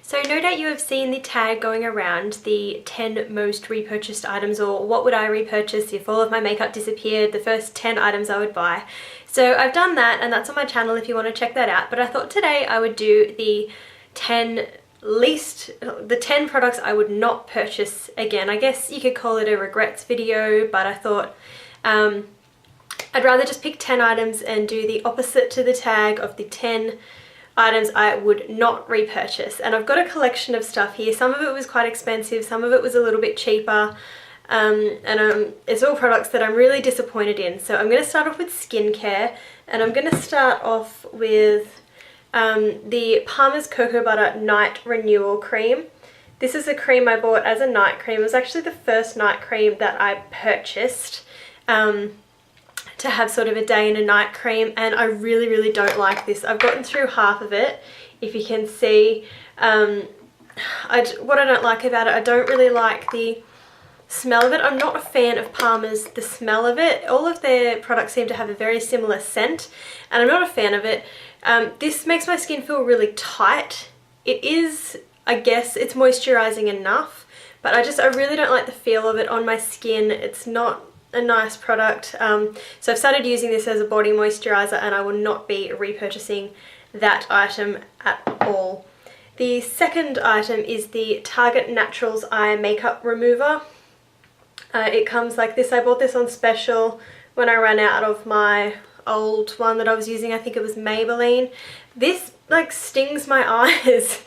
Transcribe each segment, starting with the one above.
So no doubt you have seen the tag going around, the 10 most repurchased items, or what would I repurchase if all of my makeup disappeared, the first 10 items I would buy. So I've done that, and that's on my channel if you want to check that out, but I thought today I would do the 10 products I would not purchase again. I guess you could call it a regrets video, but I thought I'd rather just pick 10 items and do the opposite to the tag of the 10 items I would not repurchase. And I've got a collection of stuff here. Some of it was quite expensive, some of it was a little bit cheaper, and it's all products that I'm really disappointed in. So I'm going to start off with skincare, and I'm going to start off with the Palmer's Cocoa Butter Night Renewal Cream. This is a cream I bought as a night cream. It was actually the first night cream that I purchased to have sort of a day and a night cream, and I really don't like this. I've gotten through half of it, if you can see. What I don't like about it, I don't really like the smell of it. I'm not a fan of Palmer's, the smell of it. All of their products seem to have a very similar scent, and I'm not a fan of it. This makes my skin feel really tight. It is, I guess, it's moisturizing enough, but I really don't like the feel of it on my skin. It's not a nice product. So I've started using this as a body moisturizer, and I will not be repurchasing that item at all. The second item is the Target Naturals Eye Makeup Remover. It comes like this. I bought this on special when I ran out of my old one that I was using. I think it was Maybelline. This like stings my eyes.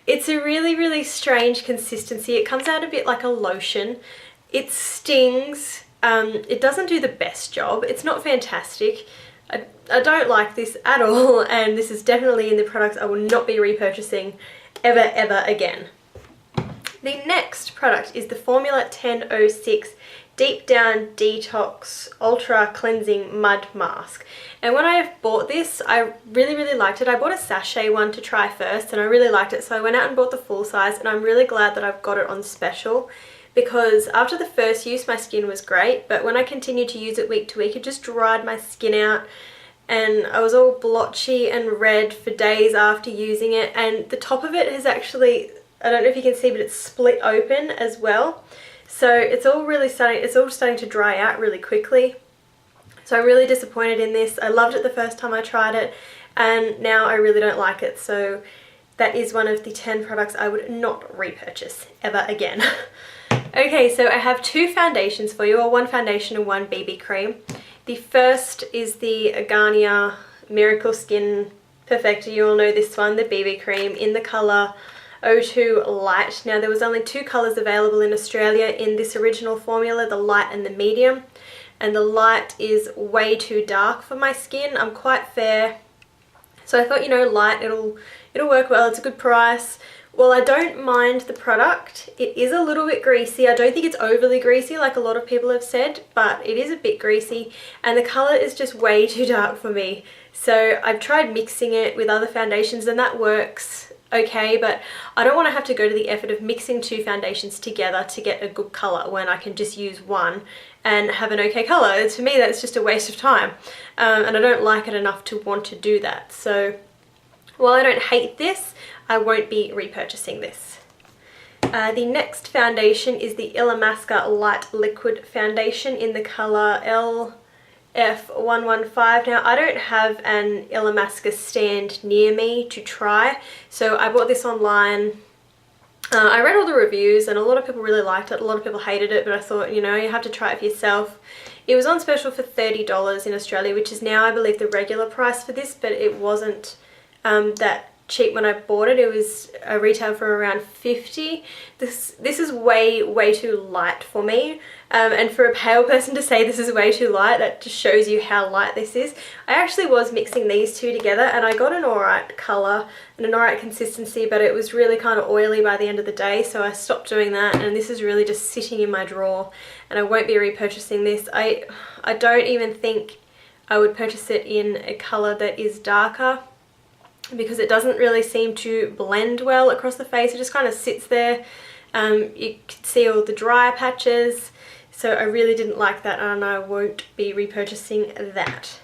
It's a really strange consistency. It comes out a bit like a lotion. It stings. It doesn't do the best job. It's not fantastic. I don't like this at all, and this is definitely in the products I will not be repurchasing ever again. The next product is the Formula 1006 Deep Down Detox Ultra Cleansing Mud Mask. And when I bought this, I really liked it. I bought a sachet one to try first, and I really liked it, so I went out and bought the full size, and I'm really glad that I've got it on special, because after the first use my skin was great, but when I continued to use it week to week, it just dried my skin out, and I was all blotchy and red for days after using it. And the top of it has actually, I don't know if you can see, but it's split open as well. So it's all starting to dry out really quickly. So I'm really disappointed in this. I loved it the first time I tried it, and now I really don't like it. So that is one of the 10 products I would not repurchase ever again. Okay, so I have two foundations for you, or one foundation and one BB cream. The first is the Garnier Miracle Skin Perfector. You all know this one, the BB cream, in the colour 02 Light. Now, there was only two colours available in Australia in this original formula, the light and the medium. And the light is way too dark for my skin. I'm quite fair, so I thought, you know, light, it'll work well. It's a good price. Well, I don't mind the product. It is a little bit greasy. I don't think it's overly greasy like a lot of people have said, but it is a bit greasy, and the colour is just way too dark for me. So I've tried mixing it with other foundations, and that works okay, but I don't want to have to go to the effort of mixing two foundations together to get a good colour when I can just use one and have an okay colour. To me, that's just a waste of time, and I don't like it enough to want to do that. So while I don't hate this, I won't be repurchasing this. The next foundation is the Illamasqua Light Liquid Foundation in the colour LF115. Now, I don't have an Illamasqua stand near me to try, so I bought this online. I read all the reviews, and a lot of people really liked it, a lot of people hated it, but I thought, you know, you have to try it for yourself. It was on special for $30 in Australia, which is now, I believe, the regular price for this, but it wasn't that cheap when I bought it. It was a retail for around $50. This is way too light for me, and for a pale person to say this is way too light, that just shows you how light this is. I actually was mixing these two together, and I got an alright colour and an alright consistency, but it was really kind of oily by the end of the day, so I stopped doing that, and this is really just sitting in my drawer, and I won't be repurchasing this. I don't even think I would purchase it in a colour that is darker, because it doesn't really seem to blend well across the face. It just kind of sits there. You can see all the dry patches, so I really didn't like that, and I won't be repurchasing that.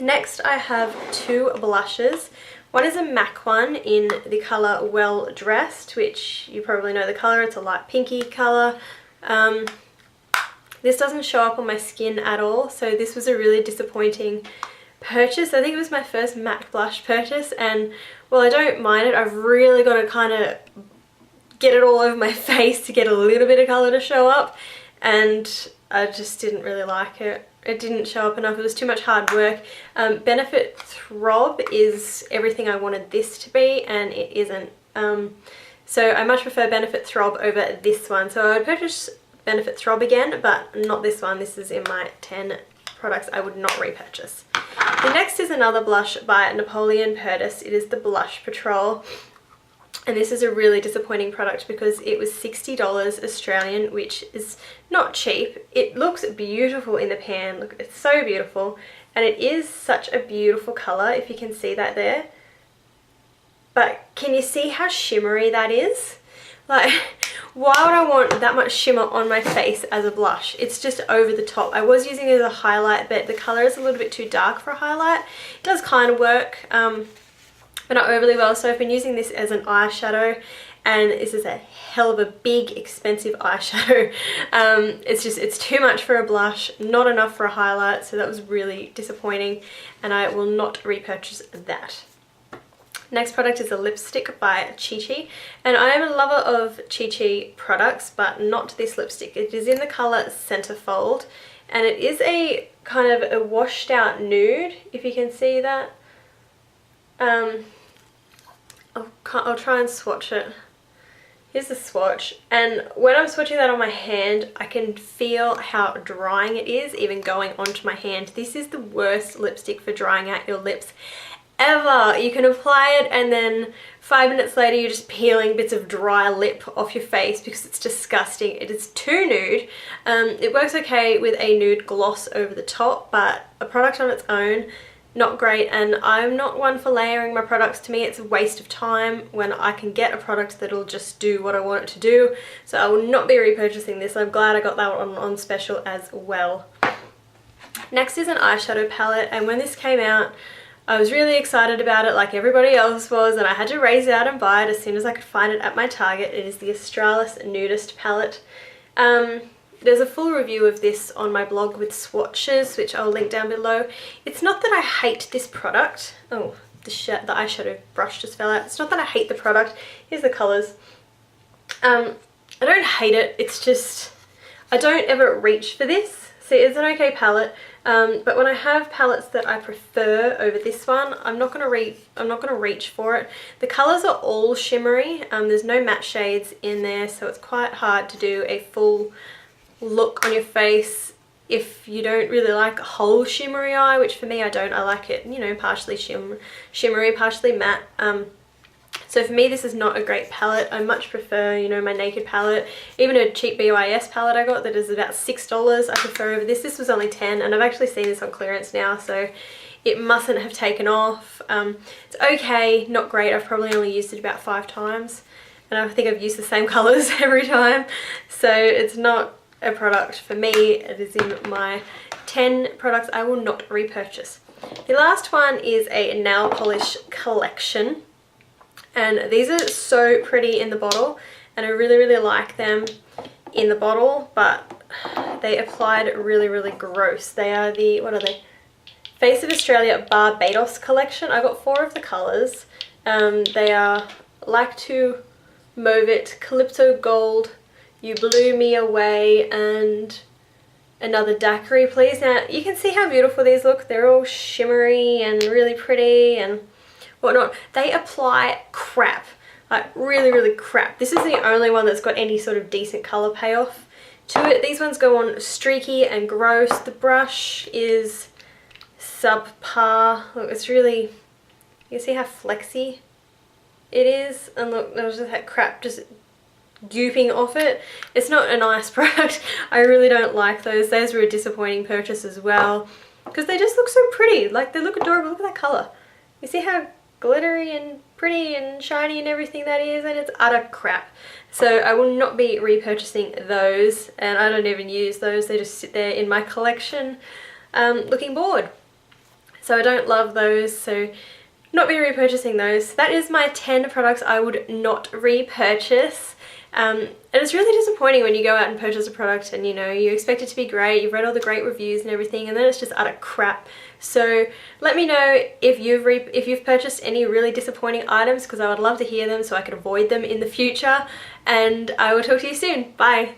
Next, I have two blushes. One is a MAC one in the colour Well Dressed, which you probably know the colour. It's a light pinky colour. This doesn't show up on my skin at all, so this was a really disappointing purchase. I think it was my first MAC blush purchase, and while I don't mind it, I've really got to kind of get it all over my face to get a little bit of colour to show up, and I just didn't really like it. It didn't show up enough. It was too much hard work. Benefit Throb is everything I wanted this to be, and it isn't. So I much prefer Benefit Throb over this one. So I would purchase Benefit Throb again, but not this one. This is in my 10 products I would not repurchase. The next is another blush by Napoleon Perdis. It is the Blush Patrol. And this is a really disappointing product because it was $60 Australian, which is not cheap. It looks beautiful in the pan. Look, it's so beautiful. And it is such a beautiful colour, if you can see that there. But can you see how shimmery that is? Like, why would I want that much shimmer on my face as a blush? It's just over the top. I was using it as a highlight, but the colour is a little bit too dark for a highlight. It does kind of work, but not overly well. So I've been using this as an eyeshadow, and this is a hell of a big, expensive eyeshadow. It's too much for a blush, not enough for a highlight, so that was really disappointing, and I will not repurchase that. Next product is a lipstick by Chi Chi, and I am a lover of Chi Chi products, but not this lipstick. It is in the colour Centerfold, and it is a kind of a washed out nude, if you can see that. I'll try and swatch it. Here's the swatch, and when I'm swatching that on my hand, I can feel how drying it is even going onto my hand. This is the worst lipstick for drying out your lips ever. You can apply it and then 5 minutes later you're just peeling bits of dry lip off your face because it's disgusting. It is too nude. It works okay with a nude gloss over the top, but a product on its own, not great. And I'm not one for layering my products. To me, it's a waste of time when I can get a product that'll just do what I want it to do. So I will not be repurchasing this. I'm glad I got that one on special as well. Next is an eyeshadow palette, and when this came out, I was really excited about it like everybody else was, and I had to race out and buy it as soon as I could find it at my Target. It is the Australis Nudist palette. There's a full review of this on my blog with swatches, which I'll link down below. It's not that I hate this product. Oh, the eyeshadow brush just fell out. It's not that I hate the product. Here's the colours. I don't hate it. It's just, I don't ever reach for this. See, it's an okay palette. But when I have palettes that I prefer over this one, I'm not gonna reach for it. The colours are all shimmery. There's no matte shades in there, so it's quite hard to do a full look on your face if you don't really like a whole shimmery eye, which for me I don't. I like it, you know, partially shimmery, partially matte. So for me, this is not a great palette. I much prefer, you know, my Naked palette. Even a cheap BYS palette I got that is about $6 I prefer over this. This was only 10, and I've actually seen this on clearance now, so it mustn't have taken off. It's okay, not great. I've probably only used it about 5 times, and I think I've used the same colours every time. So it's not a product for me. It is in my 10 products I will not repurchase. The last one is a nail polish collection. And these are so pretty in the bottle, and I really, really like them in the bottle, but they applied really gross. They are the, what are they? Face of Australia Barbados collection. I got 4 of the colours. They are Like to Mauve It, Calypso Gold, You Blew Me Away, and another Daiquiri Please. Now, you can see how beautiful these look. They're all shimmery and really pretty and whatnot. They apply crap, like really crap. This is the only one that's got any sort of decent colour payoff to it. These ones go on streaky and gross. The brush is subpar. Look, it's really, you can see how flexy it is, and look, there's just that crap just gooping off it. It's not a nice product. I really don't like those. Those were a disappointing purchase as well because they just look so pretty. Like, they look adorable. Look at that colour. You see how glittery and pretty and shiny and everything that is, and it's utter crap. So I will not be repurchasing those, and I don't even use those. They just sit there in my collection looking bored. So I don't love those, so not be repurchasing those. That is my 10 products I would not repurchase. And it's really disappointing when you go out and purchase a product and, you know, you expect it to be great, you've read all the great reviews and everything, and then it's just utter crap. So let me know if you've purchased any really disappointing items, because I would love to hear them so I could avoid them in the future. And I will talk to you soon. Bye!